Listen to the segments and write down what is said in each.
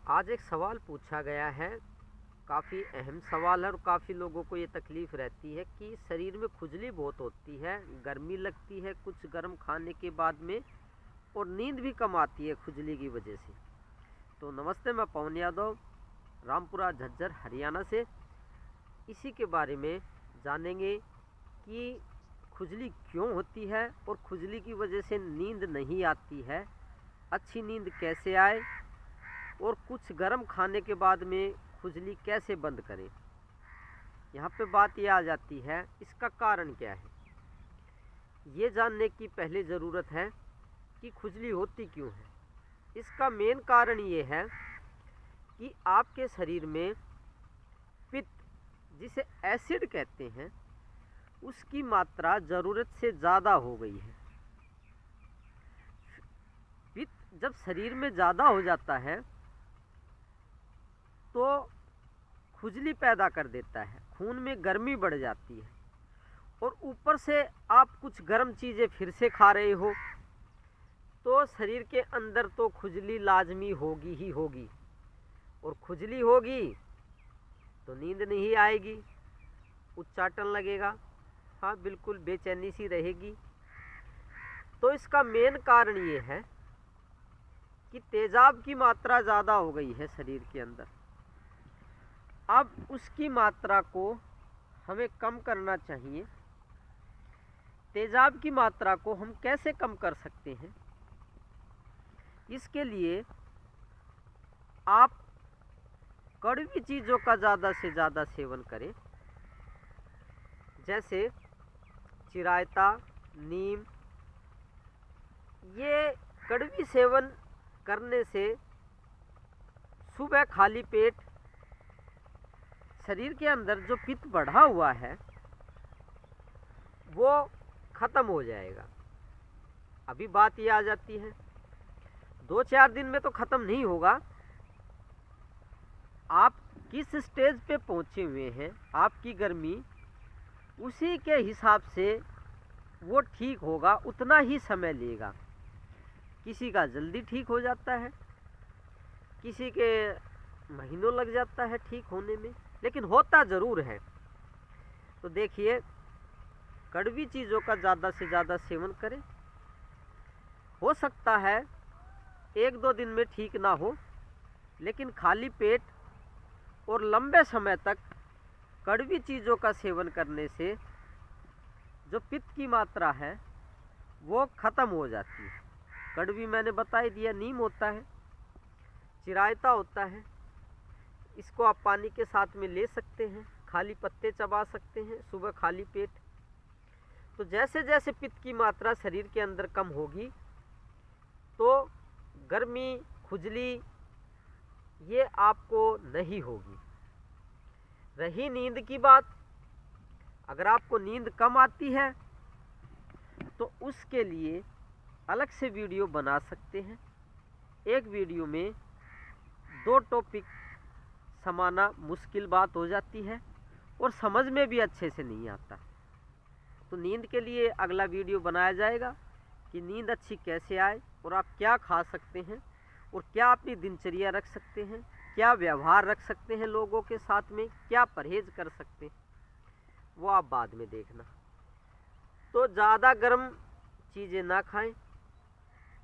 आज एक सवाल पूछा गया है, काफ़ी अहम सवाल है और काफ़ी लोगों को ये तकलीफ़ रहती है कि शरीर में खुजली बहुत होती है, गर्मी लगती है कुछ गर्म खाने के बाद में और नींद भी कम आती है खुजली की वजह से। तो नमस्ते, मैं पवन यादव, रामपुरा झज्जर हरियाणा से। इसी के बारे में जानेंगे कि खुजली क्यों होती है और खुजली की वजह से नींद नहीं आती है, अच्छी नींद कैसे आए और कुछ गर्म खाने के बाद में खुजली कैसे बंद करें। यहाँ पे बात ये आ जाती है, इसका कारण क्या है। ये जानने की पहले ज़रूरत है कि खुजली होती क्यों है। इसका मेन कारण ये है कि आपके शरीर में पित्त, जिसे एसिड कहते हैं, उसकी मात्रा ज़रूरत से ज़्यादा हो गई है। पित्त जब शरीर में ज़्यादा हो जाता है तो खुजली पैदा कर देता है, खून में गर्मी बढ़ जाती है और ऊपर से आप कुछ गर्म चीज़ें फिर से खा रहे हो तो शरीर के अंदर तो खुजली लाजमी होगी ही होगी। और खुजली होगी तो नींद नहीं आएगी, उच्चाटन लगेगा, हाँ बिल्कुल बेचैनी सी रहेगी। तो इसका मेन कारण ये है कि तेजाब की मात्रा ज़्यादा हो गई है शरीर के अंदर। अब उसकी मात्रा को हमें कम करना चाहिए। तेजाब की मात्रा को हम कैसे कम कर सकते हैं? इसके लिए आप कड़वी चीज़ों का ज़्यादा से ज़्यादा सेवन करें, जैसे चिरायता, नीम। ये कड़वी सेवन करने से सुबह खाली पेट शरीर के अंदर जो पित्त बढ़ा हुआ है वो ख़त्म हो जाएगा। अभी बात ये आ जाती है, 2-4 दिन में तो ख़त्म नहीं होगा। आप किस स्टेज पे पहुँचे हुए हैं, आपकी गर्मी, उसी के हिसाब से वो ठीक होगा, उतना ही समय लेगा। किसी का जल्दी ठीक हो जाता है, किसी के महीनों लग जाता है ठीक होने में, लेकिन होता ज़रूर है। तो देखिए, कड़वी चीज़ों का ज़्यादा से ज़्यादा सेवन करें। हो सकता है 1-2 दिन में ठीक ना हो, लेकिन खाली पेट और लंबे समय तक कड़वी चीज़ों का सेवन करने से जो पित्त की मात्रा है वो ख़त्म हो जाती है। कड़वी मैंने बता ही दिया, नीम होता है, चिरायता होता है, इसको आप पानी के साथ में ले सकते हैं, खाली पत्ते चबा सकते हैं सुबह खाली पेट। तो जैसे जैसे पित्त की मात्रा शरीर के अंदर कम होगी तो गर्मी, खुजली ये आपको नहीं होगी। रही नींद की बात, अगर आपको नींद कम आती है तो उसके लिए अलग से वीडियो बना सकते हैं। एक वीडियो में 2 टॉपिक समाना मुश्किल बात हो जाती है और समझ में भी अच्छे से नहीं आता। तो नींद के लिए अगला वीडियो बनाया जाएगा कि नींद अच्छी कैसे आए और आप क्या खा सकते हैं और क्या अपनी दिनचर्या रख सकते हैं, क्या व्यवहार रख सकते हैं लोगों के साथ में, क्या परहेज कर सकते हैं, वो आप बाद में देखना। तो ज़्यादा गर्म चीज़ें ना खाएं।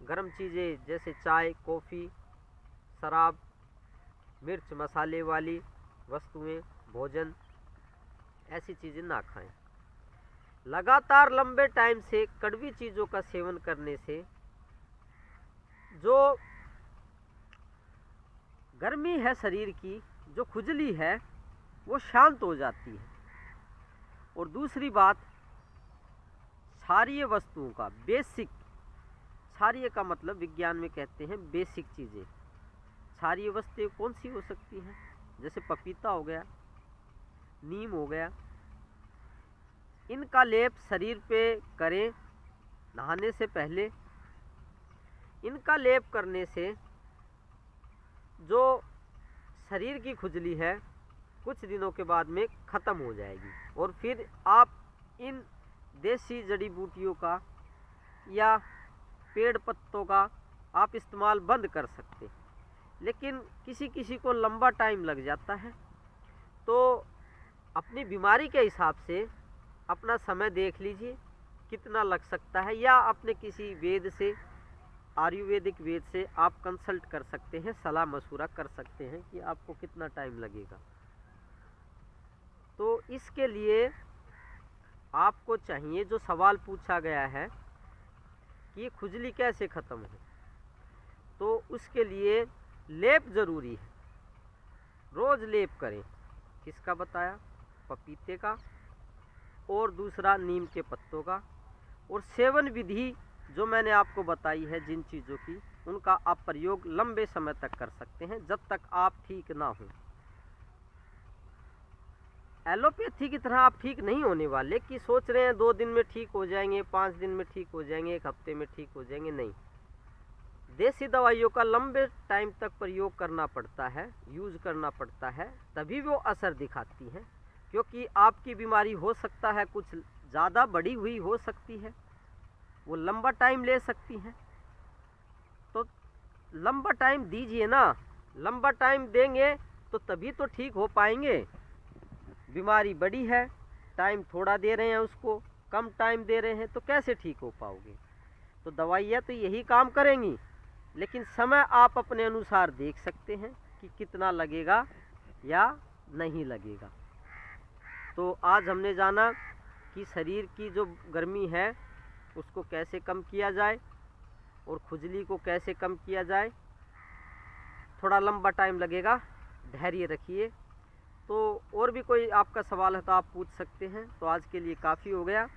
गर्म चीज़ें जैसे चाय, कॉफ़ी, शराब, मिर्च मसाले वाली वस्तुएं, भोजन, ऐसी चीज़ें ना खाएं। लगातार लंबे टाइम से कड़वी चीज़ों का सेवन करने से जो गर्मी है शरीर की, जो खुजली है, वो शांत हो जाती है। और दूसरी बात, क्षारीय वस्तुओं का बेसिक, क्षारीय का मतलब विज्ञान में कहते हैं बेसिक चीज़ें। क्षारीय वस्तुएं कौन सी हो सकती हैं? जैसे पपीता हो गया, नीम हो गया, इनका लेप शरीर पे करें नहाने से पहले। इनका लेप करने से जो शरीर की खुजली है कुछ दिनों के बाद में ख़त्म हो जाएगी। और फिर आप इन देसी जड़ी बूटियों का या पेड़ पत्तों का आप इस्तेमाल बंद कर सकते हैं। लेकिन किसी किसी को लंबा टाइम लग जाता है। तो अपनी बीमारी के हिसाब से अपना समय देख लीजिए कितना लग सकता है, या अपने किसी वेद से, आयुर्वेदिक वेद से आप कंसल्ट कर सकते हैं, सलाह मशवरा कर सकते हैं कि आपको कितना टाइम लगेगा। तो इसके लिए आपको चाहिए, जो सवाल पूछा गया है कि ये खुजली कैसे ख़त्म हो, तो उसके लिए लेप ज़रूरी है। रोज़ लेप करें। किसका बताया? पपीते का, और दूसरा नीम के पत्तों का। और सेवन विधि जो मैंने आपको बताई है जिन चीज़ों की, उनका आप प्रयोग लंबे समय तक कर सकते हैं जब तक आप ठीक ना हो। एलोपैथी की तरह आप ठीक नहीं होने वाले कि सोच रहे हैं 2 दिन में ठीक हो जाएंगे, 5 दिन में ठीक हो जाएंगे, 1 हफ्ते में ठीक हो जाएंगे। नहीं, देसी दवाइयों का लंबे टाइम तक प्रयोग करना पड़ता है, यूज़ करना पड़ता है, तभी वो असर दिखाती हैं। क्योंकि आपकी बीमारी हो सकता है कुछ ज़्यादा बड़ी हुई हो सकती है, वो लंबा टाइम ले सकती हैं। तो लंबा टाइम दीजिए ना, लंबा टाइम देंगे तो तभी तो ठीक हो पाएंगे। बीमारी बड़ी है, टाइम थोड़ा दे रहे हैं, उसको कम टाइम दे रहे हैं, तो कैसे ठीक हो पाओगे? तो दवाइयाँ तो यही काम करेंगी, लेकिन समय आप अपने अनुसार देख सकते हैं कि कितना लगेगा या नहीं लगेगा। तो आज हमने जाना कि शरीर की जो गर्मी है उसको कैसे कम किया जाए और खुजली को कैसे कम किया जाए। थोड़ा लंबा टाइम लगेगा, धैर्य रखिए। तो और भी कोई आपका सवाल है तो आप पूछ सकते हैं। तो आज के लिए काफ़ी हो गया।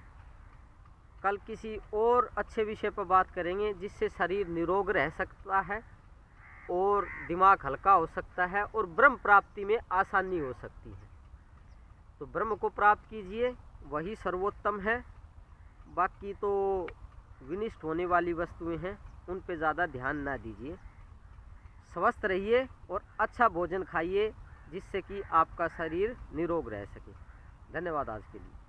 कल किसी और अच्छे विषय पर बात करेंगे जिससे शरीर निरोग रह सकता है और दिमाग हल्का हो सकता है और ब्रह्म प्राप्ति में आसानी हो सकती है। तो ब्रह्म को प्राप्त कीजिए, वही सर्वोत्तम है। बाकी तो विनिष्ट होने वाली वस्तुएं हैं, उन पे ज़्यादा ध्यान ना दीजिए। स्वस्थ रहिए और अच्छा भोजन खाइए जिससे कि आपका शरीर निरोग रह सके। धन्यवाद आज के लिए।